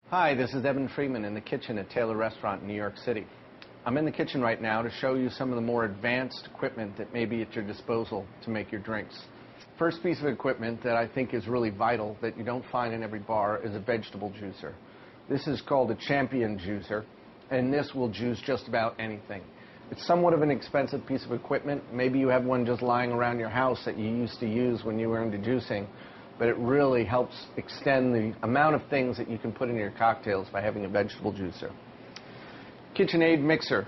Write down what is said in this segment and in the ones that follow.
Hi, this is Eben Freeman in the kitchen at Tailor Restaurant in New York City. I'm in the kitchen right now to show you some of the more advanced equipment that may be at your disposal to make your drinks. First piece of equipment that I think is really vital that you don't find in every bar is a vegetable juicer. This is called a champion juicer, and this will juice just about anything. It's somewhat of an expensive piece of equipment. Maybe you have one just lying around your house that you used to use when you were into juicing, but it really helps extend the amount of things that you can put in your cocktails by having a vegetable juicer. KitchenAid Mixer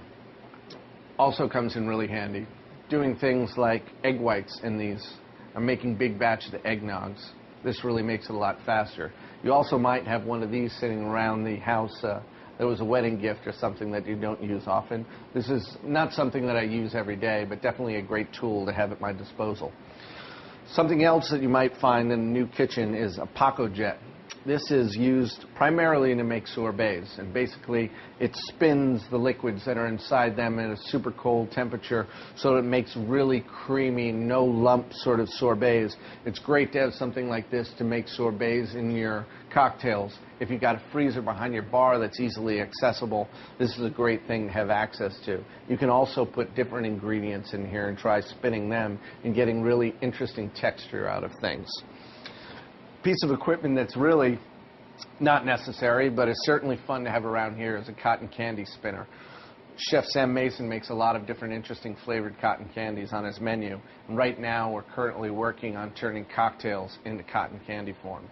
also comes in really handy, doing things like egg whites in these, or making big batches of eggnogs. This really makes it a lot faster. You also might have one of these sitting around the house that was a wedding gift or something that you don't use often. This is not something that I use every day, but definitely a great tool to have at my disposal. Something else that you might find in a new kitchen is a Paco jet. This is used primarily to make sorbets, and basically it spins the liquids that are inside them at a super cold temperature so it makes really creamy, no lump sort of sorbets. It's great to have something like this to make sorbets in your cocktails. If you've got a freezer behind your bar that's easily accessible, this is a great thing to have access to. You can also put different ingredients in here and try spinning them and getting really interesting texture out of things. Piece of equipment that's really not necessary, but is certainly fun to have around here is a cotton candy spinner. Chef Sam Mason makes a lot of different interesting flavored cotton candies on his menu. And right now we're currently working on turning cocktails into cotton candy form.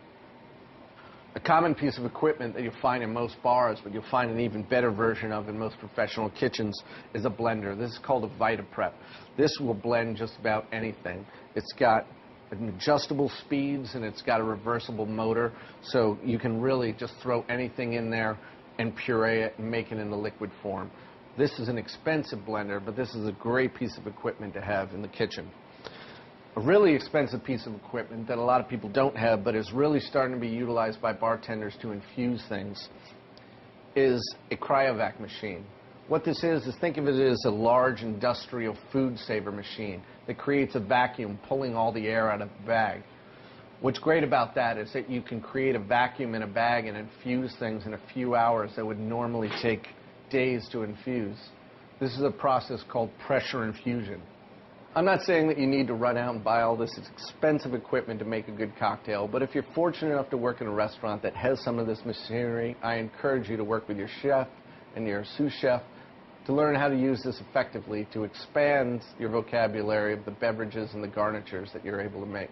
A common piece of equipment that you'll find in most bars, but you'll find an even better version of in most professional kitchens, is a blender. This is called a VitaPrep. This will blend just about anything. It's got adjustable speeds and it's got a reversible motor, so you can really just throw anything in there and puree it and make it in the liquid form. This is an expensive blender, but this is a great piece of equipment to have in the kitchen. A really expensive piece of equipment that a lot of people don't have but is really starting to be utilized by bartenders to infuse things is a Cryovac machine. What this is think of it as a large industrial food saver machine that creates a vacuum pulling all the air out of the bag. What's great about that is that you can create a vacuum in a bag and infuse things in a few hours that would normally take days to infuse. This is a process called pressure infusion. I'm not saying that you need to run out and buy all this expensive equipment to make a good cocktail, but if you're fortunate enough to work in a restaurant that has some of this machinery, I encourage you to work with your chef and your sous chef to learn how to use this effectively to expand your vocabulary of the beverages and the garnitures that you're able to make.